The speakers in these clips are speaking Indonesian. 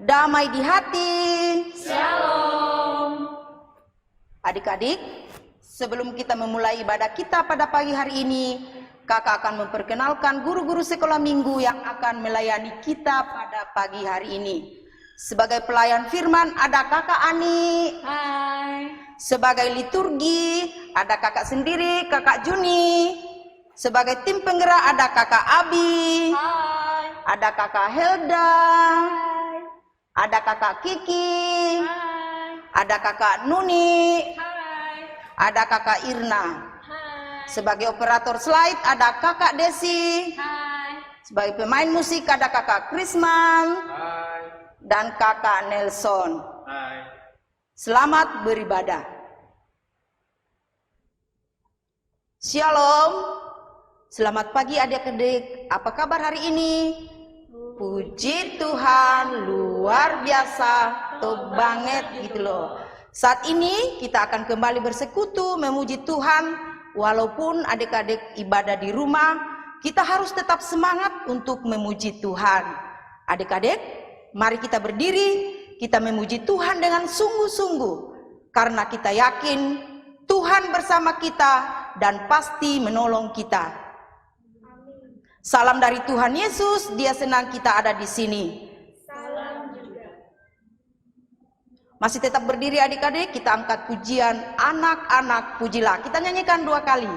damai di hati. Shalom. Adik-adik, sebelum kita memulai ibadah kita pada pagi hari ini, kakak akan memperkenalkan guru-guru sekolah minggu yang akan melayani kita pada pagi hari ini. Sebagai pelayan firman ada kakak Ani. Hai. Sebagai liturgi ada kakak sendiri, kakak Juni. Sebagai tim penggerak ada kakak Abi. Hai. Ada kakak Helda. Hai. Ada kakak Kiki. Hai. Ada kakak Nuni. Hai. Ada kakak Irna. Hai. Sebagai operator slide ada kakak Desi. Hai. Sebagai pemain musik ada kakak Krisman. Hai. Dan kakak Nelson. Hai. Selamat beribadah. Shalom. Selamat pagi adik-adik. Apa kabar hari ini? Puji Tuhan, luar biasa, top banget gitu loh. Saat ini kita akan kembali bersekutu memuji Tuhan. Walaupun adik-adik ibadah di rumah, kita harus tetap semangat untuk memuji Tuhan. Adik-adik, mari kita berdiri, kita memuji Tuhan dengan sungguh-sungguh. Karena kita yakin Tuhan bersama kita dan pasti menolong kita. Salam dari Tuhan Yesus, Dia senang kita ada di sini. Salam juga. Masih tetap berdiri adik-adik, kita angkat pujian anak-anak pujilah. Kita nyanyikan 2 kali.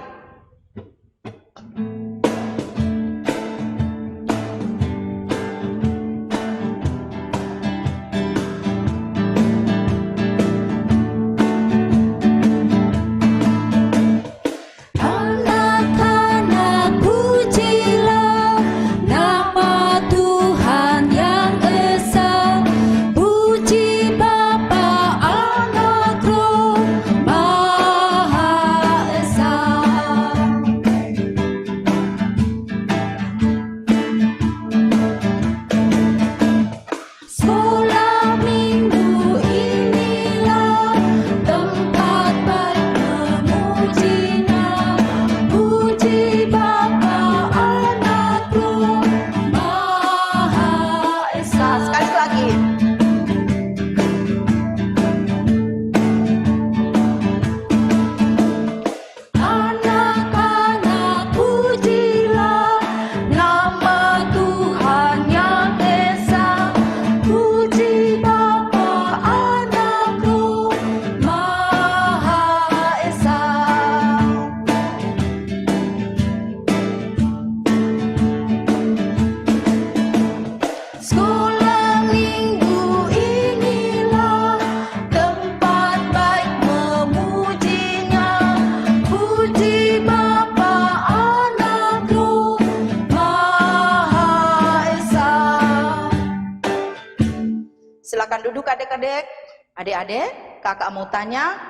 Silakan duduk adik-adik. Adik-adik, kakak mau tanya,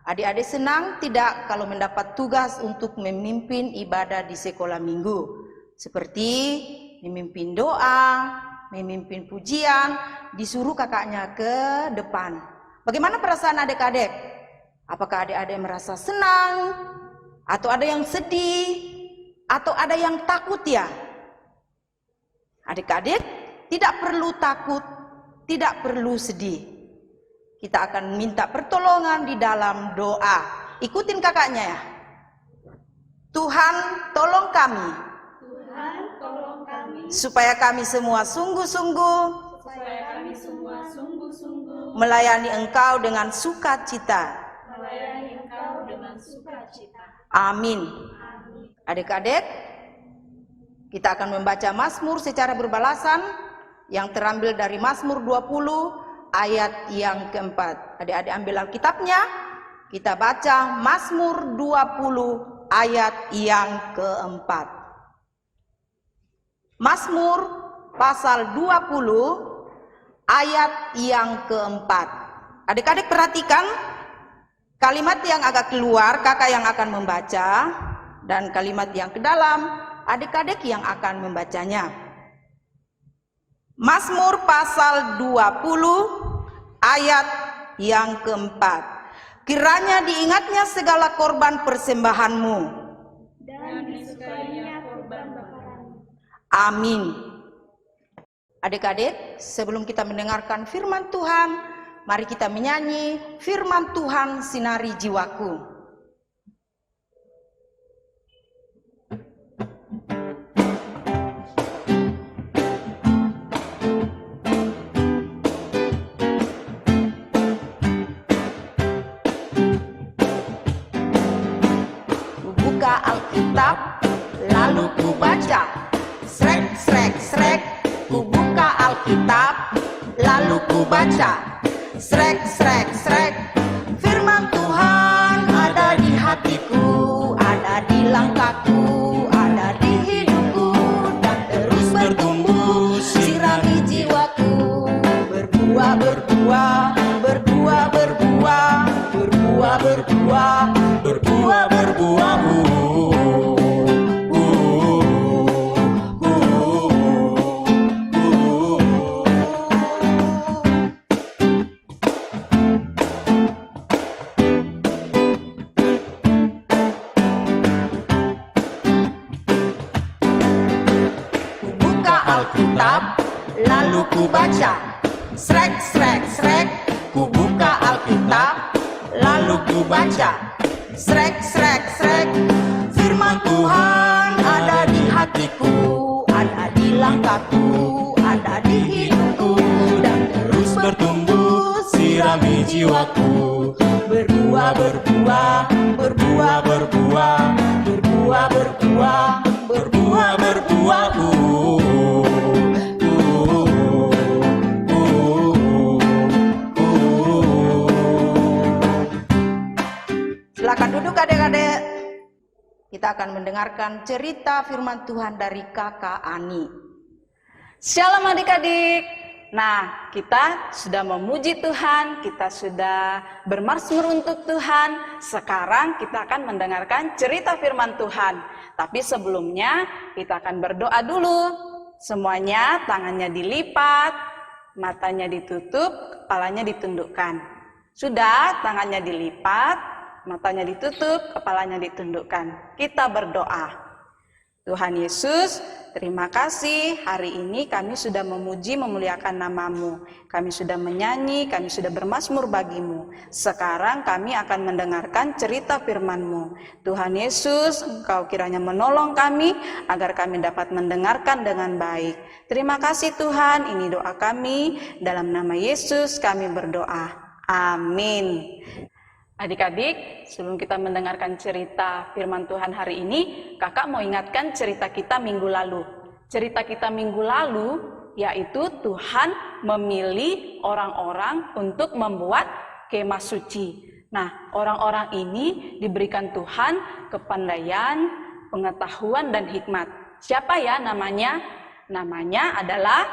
adik-adik senang tidak kalau mendapat tugas untuk memimpin ibadah di sekolah minggu? Seperti memimpin doa, memimpin pujian, disuruh kakaknya ke depan. Bagaimana perasaan adik-adik? Apakah adik-adik merasa senang? Atau ada yang sedih? Atau ada yang takut ya? Adik-adik, tidak perlu takut. Tidak perlu sedih. Kita akan minta pertolongan di dalam doa. Ikutin kakaknya ya. Tuhan tolong kami. Tuhan tolong kami. Supaya kami semua sungguh-sungguh. Supaya kami semua sungguh-sungguh Melayani Engkau dengan sukacita. melayani Engkau dengan sukacita. Amin. Amin. Adik-adik, kita akan membaca Mazmur secara berbalasan. Yang terambil dari Mazmur 20 ayat yang keempat. Adik-adik ambil Alkitabnya, kita baca Mazmur 20 ayat yang keempat. Mazmur pasal 20 ayat yang keempat. Adik-adik perhatikan kalimat yang agak keluar, kakak yang akan membaca, dan kalimat yang ke dalam, adik-adik yang akan membacanya. Mazmur pasal 20 ayat yang keempat. Kiranya diingatnya segala korban persembahanmu Dan disukainya korban bakaranmu. Amin. Adik-adik, sebelum kita mendengarkan firman Tuhan, mari kita menyanyi firman Tuhan sinari jiwaku. Buka Alkitab, lalu ku baca. Srek, srek, srek. Ku buka Alkitab, lalu ku baca. Srek, srek, srek. Firman Tuhan ada di hatiku, ada di langkahku, ada di hidupku, dan terus bertumbuh, sirami jiwaku. Berbuah, berbuah, berbuah, berbuah, berbuah, berbuah, berbuah, berbuah. Alkitab, lalu ku baca. Srek, srek, srek. Ku buka Alkitab, lalu ku baca. Srek, srek, srek. Firman Tuhan ada di hatiku, ada di langkahku, ada di hidupku, dan terus bertumbuh, sirami jiwaku. Berbuah, berbuah, berbuah, berbuah, berbuah, berbuah, berbuah, berbuah. Silakan duduk adik-adik. Kita akan mendengarkan cerita firman Tuhan dari Kakak Ani. Shalom adik-adik. Nah, kita sudah memuji Tuhan, kita sudah bermazmur untuk Tuhan. Sekarang kita akan mendengarkan cerita firman Tuhan. Tapi sebelumnya kita akan berdoa dulu. Semuanya tangannya dilipat, matanya ditutup, kepalanya ditundukkan. Sudah, tangannya dilipat, matanya ditutup, kepalanya ditundukkan. Kita berdoa. Tuhan Yesus, terima kasih hari ini kami sudah memuji memuliakan nama-Mu. Kami sudah menyanyi, kami sudah bermazmur bagi-Mu. Sekarang kami akan mendengarkan cerita firman-Mu. Tuhan Yesus, Engkau kiranya menolong kami agar kami dapat mendengarkan dengan baik. Terima kasih Tuhan, ini doa kami. Dalam nama Yesus kami berdoa. Amin. Adik-adik, sebelum kita mendengarkan cerita firman Tuhan hari ini, kakak mau ingatkan cerita kita minggu lalu. Cerita kita minggu lalu yaitu Tuhan memilih orang-orang untuk membuat kemah suci. Nah, orang-orang ini diberikan Tuhan kepandaian, pengetahuan, dan hikmat. Siapa ya namanya? Namanya adalah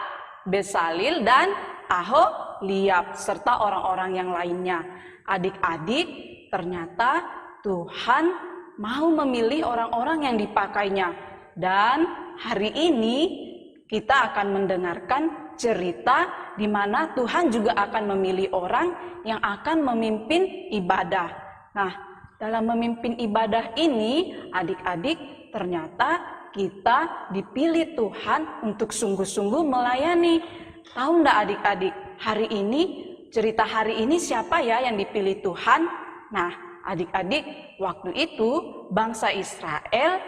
Bezalel dan Aholiab, serta orang-orang yang lainnya. Adik-adik, ternyata Tuhan mau memilih orang-orang yang dipakainya. Dan hari ini kita akan mendengarkan cerita di mana Tuhan juga akan memilih orang yang akan memimpin ibadah. Nah, dalam memimpin ibadah ini, adik-adik, ternyata kita dipilih Tuhan untuk sungguh-sungguh melayani. Tahu enggak adik-adik, hari ini cerita hari ini siapa ya yang dipilih Tuhan? Nah, adik-adik, waktu itu bangsa Israel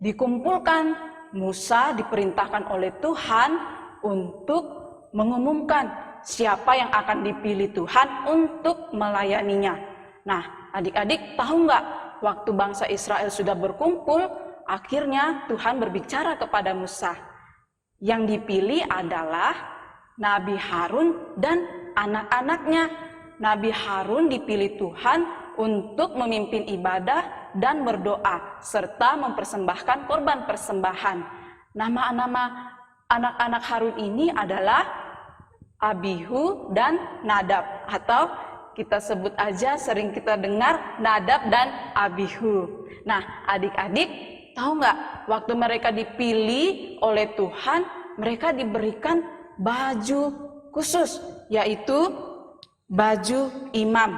dikumpulkan. Musa diperintahkan oleh Tuhan untuk mengumumkan siapa yang akan dipilih Tuhan untuk melayaninya. Nah, adik-adik tahu nggak? Waktu bangsa Israel sudah berkumpul, akhirnya Tuhan berbicara kepada Musa. Yang dipilih adalah Nabi Harun dan anak-anaknya. Nabi Harun dipilih Tuhan untuk memimpin ibadah dan berdoa serta mempersembahkan korban persembahan. Nama-nama anak-anak Harun ini adalah Abihu dan Nadab, atau kita sebut aja sering kita dengar Nadab dan Abihu. Nah, adik-adik tahu nggak, waktu mereka dipilih oleh Tuhan, mereka diberikan baju khusus, yaitu baju imam.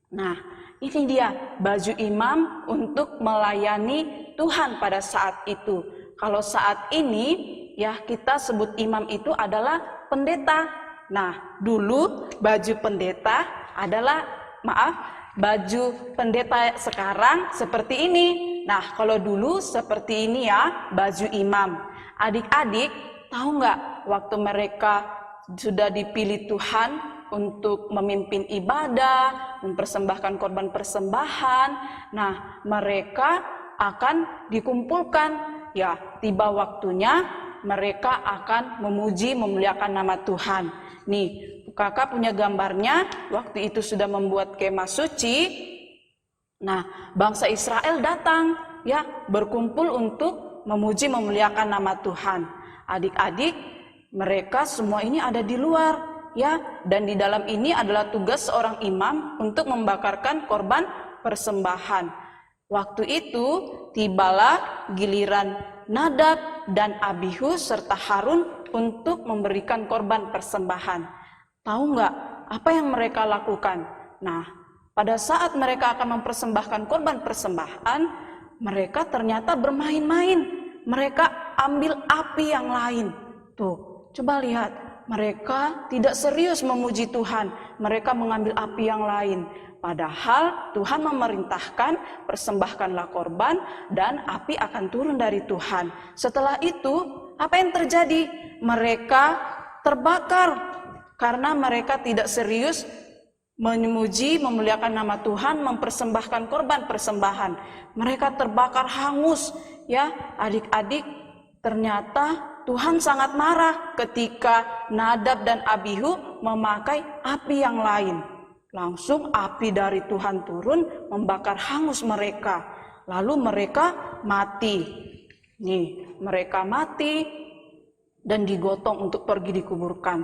Nah, ini dia baju imam untuk melayani Tuhan pada saat itu. Kalau saat ini ya kita sebut imam itu adalah pendeta. Nah, dulu baju pendeta adalah, baju pendeta sekarang seperti ini. Nah, kalau dulu seperti ini ya, baju imam. Adik-adik, tahu nggak waktu mereka sudah dipilih Tuhan untuk memimpin ibadah, mempersembahkan korban persembahan, nah mereka akan dikumpulkan. Ya, tiba waktunya mereka akan memuji, memuliakan nama Tuhan. Nih, kakak punya gambarnya, waktu itu sudah membuat kemah suci. Nah, bangsa Israel datang, ya, berkumpul untuk memuji, memuliakan nama Tuhan. Adik-adik, mereka semua ini ada di luar, ya, dan di dalam ini adalah tugas seorang imam untuk membakarkan korban persembahan. Waktu itu tibalah giliran Nadab dan Abihu serta Harun untuk memberikan korban persembahan. Tahu nggak apa yang mereka lakukan? Nah, pada saat mereka akan mempersembahkan korban persembahan, mereka ternyata bermain-main. Mereka ambil api yang lain. Tuh, coba lihat. Mereka tidak serius memuji Tuhan. Mereka mengambil api yang lain. Padahal Tuhan memerintahkan persembahkanlah korban dan api akan turun dari Tuhan. Setelah itu, apa yang terjadi? Mereka terbakar karena mereka tidak serius memuji, memuliakan nama Tuhan, mempersembahkan korban persembahan. Mereka terbakar hangus, ya, adik-adik. Ternyata Tuhan sangat marah ketika Nadab dan Abihu memakai api yang lain. Langsung api dari Tuhan turun membakar hangus mereka. Lalu mereka mati. Nih, mereka mati dan digotong untuk pergi dikuburkan.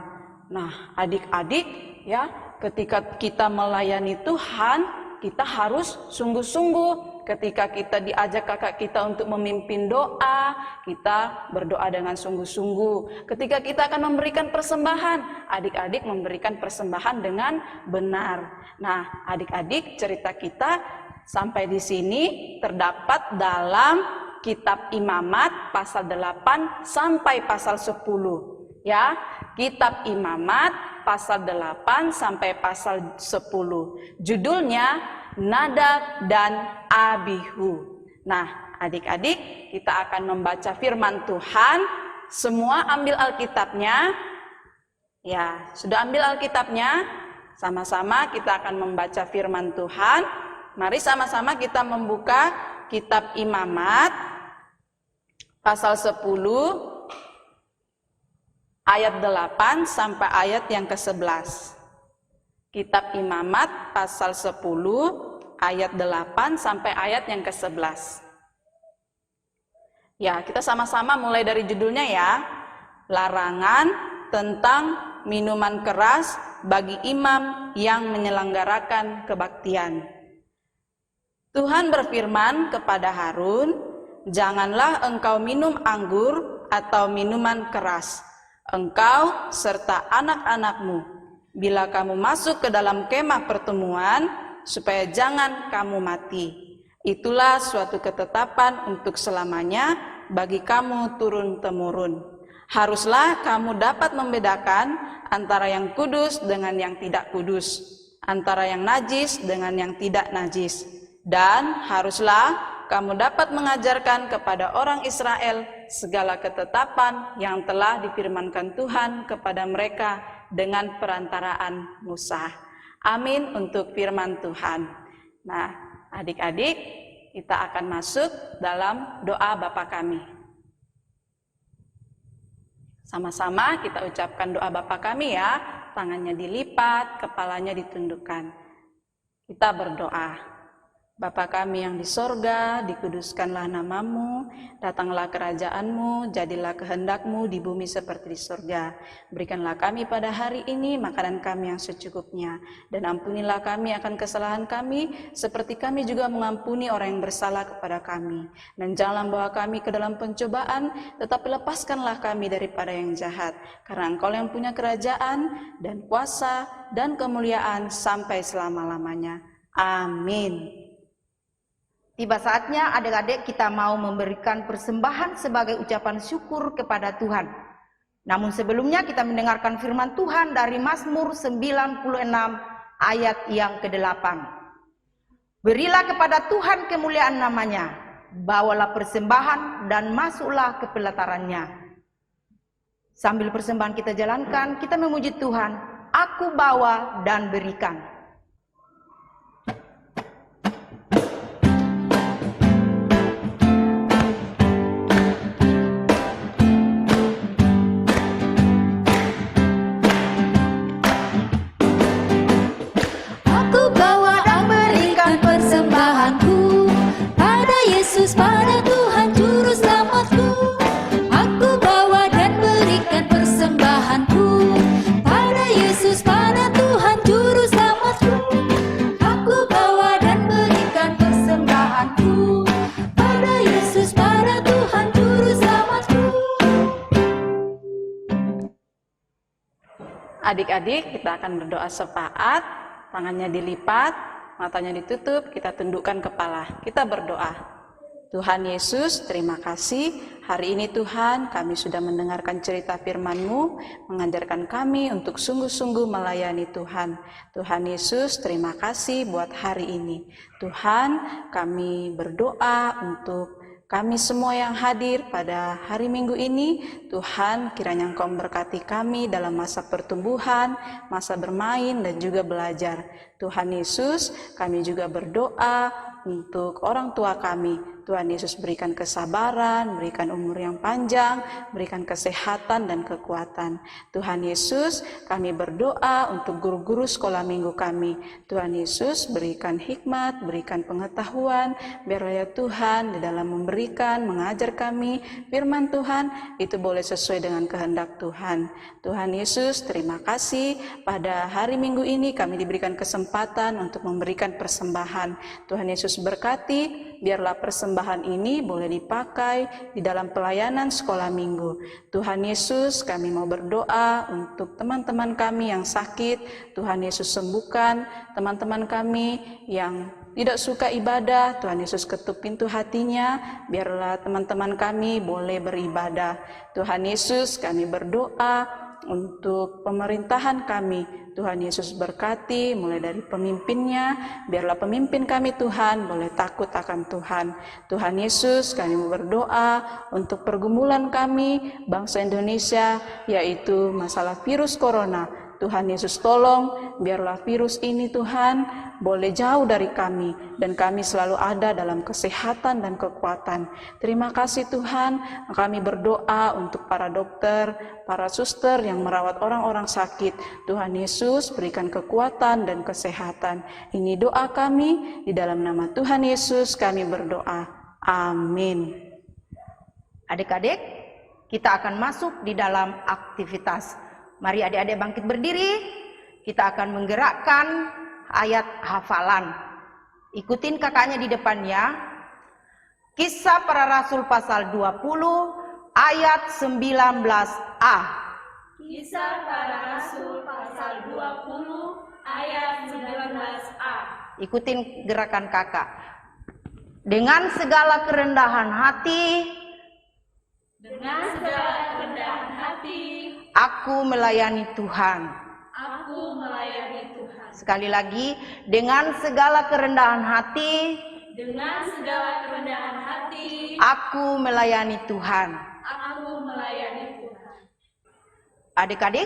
Nah, adik-adik, ya, ketika kita melayani Tuhan, kita harus sungguh-sungguh. Ketika kita diajak kakak kita untuk memimpin doa, kita berdoa dengan sungguh-sungguh. Ketika kita akan memberikan persembahan, adik-adik memberikan persembahan dengan benar. Nah, adik-adik, cerita kita sampai di sini terdapat dalam Kitab Imamat pasal 8 sampai pasal 10. Ya, Kitab Imamat pasal 8 sampai pasal 10. Judulnya Nadab dan Abihu. Nah, adik-adik, kita akan membaca firman Tuhan. Semua ambil Alkitabnya. Ya, sudah ambil Alkitabnya? Sama-sama kita akan membaca firman Tuhan. Mari sama-sama kita membuka Kitab Imamat pasal 10 ayat 8 sampai ayat yang ke-11. Kitab Imamat pasal 10 ayat 8 sampai ayat yang ke-11. Ya, kita sama-sama mulai dari judulnya ya. Larangan tentang minuman keras bagi imam yang menyelenggarakan kebaktian. Tuhan berfirman kepada Harun, "Janganlah engkau minum anggur atau minuman keras, engkau serta anak-anakmu, bila kamu masuk ke dalam kemah pertemuan, supaya jangan kamu mati. Itulah suatu ketetapan untuk selamanya bagi kamu turun-temurun. Haruslah kamu dapat membedakan antara yang kudus dengan yang tidak kudus, antara yang najis dengan yang tidak najis. Dan haruslah kamu dapat mengajarkan kepada orang Israel segala ketetapan yang telah difirmankan Tuhan kepada mereka dengan perantaraan Musa." Amin untuk firman Tuhan. Nah, adik-adik, kita akan masuk dalam doa Bapa kami. Sama-sama kita ucapkan doa Bapa kami ya. Tangannya dilipat, kepalanya ditundukkan. Kita berdoa. Bapa kami yang di sorga, dikuduskanlah namamu, datanglah kerajaanmu, jadilah kehendakmu di bumi seperti di sorga. Berikanlah kami pada hari ini makanan kami yang secukupnya, dan ampunilah kami akan kesalahan kami, seperti kami juga mengampuni orang yang bersalah kepada kami. Dan janganlah bawa kami ke dalam pencobaan, tetapi lepaskanlah kami daripada yang jahat, karena Engkau yang punya kerajaan, dan kuasa, dan kemuliaan sampai selama-lamanya. Amin. Tiba saatnya adik-adik kita mau memberikan persembahan sebagai ucapan syukur kepada Tuhan. Namun sebelumnya kita mendengarkan firman Tuhan dari Mazmur 96 ayat yang ke-8. Berilah kepada Tuhan kemuliaan namanya, bawalah persembahan dan masuklah ke pelatarannya. Sambil persembahan kita jalankan, kita memuji Tuhan, aku bawa dan berikan. Pada Tuhan Juru Selamatku, aku bawa dan berikan persembahanku. Pada Yesus, pada Tuhan Juru Selamatku, aku bawa dan berikan persembahanku. Pada Yesus, pada Tuhan Juru Selamatku. Adik-adik, kita akan berdoa sepaat, tangannya dilipat, matanya ditutup, kita tundukkan kepala. Kita berdoa. Tuhan Yesus, terima kasih. Hari ini Tuhan, kami sudah mendengarkan cerita firman-Mu, mengajarkan kami untuk sungguh-sungguh melayani Tuhan. Tuhan Yesus, terima kasih buat hari ini. Tuhan, kami berdoa untuk kami semua yang hadir pada hari Minggu ini. Tuhan, kiranya Engkau memberkati kami dalam masa pertumbuhan, masa bermain, dan juga belajar. Tuhan Yesus, kami juga berdoa untuk orang tua kami. Tuhan Yesus berikan kesabaran, berikan umur yang panjang, berikan kesehatan dan kekuatan. Tuhan Yesus, kami berdoa untuk guru-guru sekolah minggu kami. Tuhan Yesus berikan hikmat, berikan pengetahuan, biarlah ya Tuhan di dalam memberikan, mengajar kami firman Tuhan, itu boleh sesuai dengan kehendak Tuhan. Tuhan Yesus, terima kasih pada hari Minggu ini kami diberikan kesempatan untuk memberikan persembahan. Tuhan Yesus berkati, biarlah persembahan ini boleh dipakai di dalam pelayanan sekolah minggu. Tuhan Yesus, kami mau berdoa untuk teman-teman kami yang sakit. Tuhan Yesus sembuhkan teman-teman kami yang tidak suka ibadah. Tuhan Yesus ketuk pintu hatinya, biarlah teman-teman kami boleh beribadah. Tuhan Yesus, kami berdoa untuk pemerintahan kami. Tuhan Yesus berkati mulai dari pemimpinnya, biarlah pemimpin kami Tuhan boleh takut akan Tuhan. Tuhan Yesus, kami berdoa untuk pergumulan kami bangsa Indonesia, yaitu masalah virus corona. Tuhan Yesus tolong, biarlah virus ini Tuhan boleh jauh dari kami, dan kami selalu ada dalam kesehatan dan kekuatan. Terima kasih Tuhan, kami berdoa untuk para dokter, para suster yang merawat orang-orang sakit. Tuhan Yesus berikan kekuatan dan kesehatan. Ini doa kami, di dalam nama Tuhan Yesus kami berdoa. Amin. Adik-adik, kita akan masuk di dalam aktivitas. Mari adik-adik bangkit berdiri, kita akan menggerakkan ayat hafalan. Ikutin kakaknya di depannya. Kisah Para Rasul pasal 20 ayat 19a. Kisah Para Rasul pasal 20 ayat 19a. Ikutin gerakan kakak. Dengan segala kerendahan hati, dengan segala kerendahan hati, aku melayani Tuhan. aku melayani Tuhan. Sekali lagi, dengan segala kerendahan hati, Dengan segala kerendahan hati, aku melayani Tuhan. aku melayani Tuhan. Adik-adik,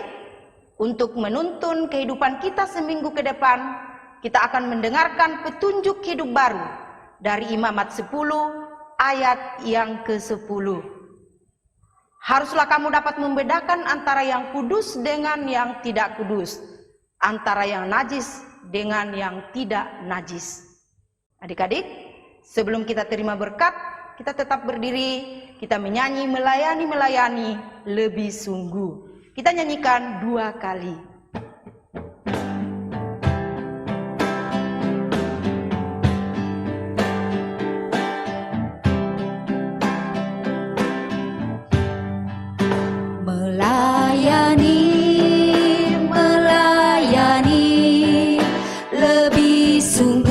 untuk menuntun kehidupan kita seminggu ke depan, kita akan mendengarkan petunjuk hidup baru dari Imamat 10 ayat yang ke-10. Haruslah kamu dapat membedakan antara yang kudus dengan yang tidak kudus, antara yang najis dengan yang tidak najis. Adik-adik, sebelum kita terima berkat, kita tetap berdiri, kita menyanyi melayani lebih sungguh. Kita nyanyikan 2 kali. Melayani lebih sungguh.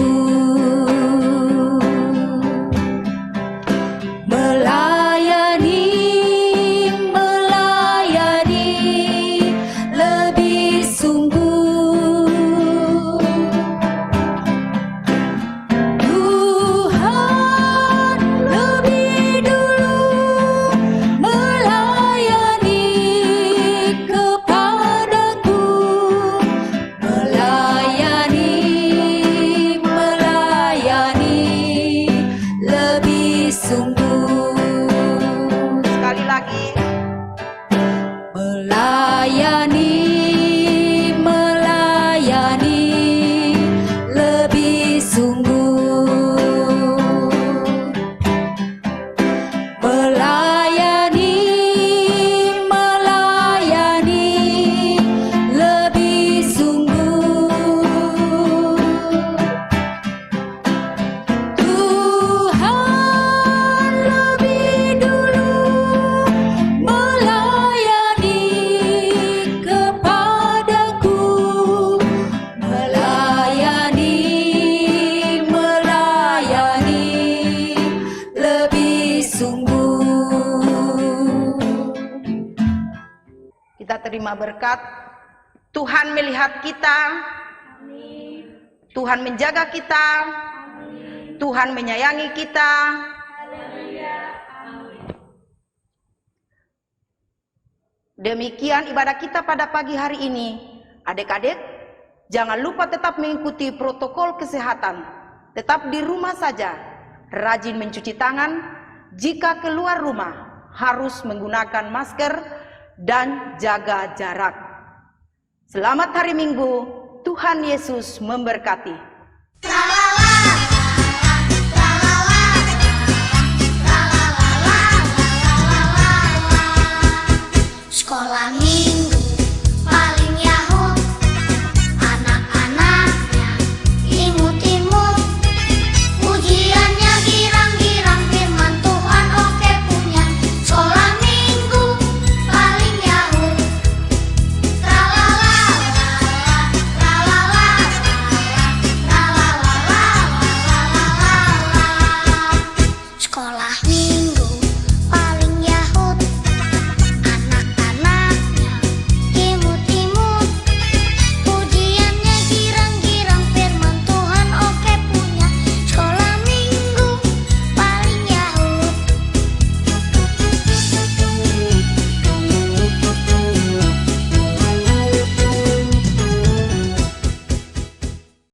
terima berkat. Tuhan melihat kita, Tuhan menjaga kita, Tuhan menyayangi kita. Demikian ibadah kita pada pagi hari ini. Adik-adik, jangan lupa tetap mengikuti protokol kesehatan. Tetap di rumah saja, rajin mencuci tangan. Jika keluar rumah, harus menggunakan masker dan jaga jarak. Selamat hari Minggu, Tuhan Yesus memberkati. Sekolah Minggu.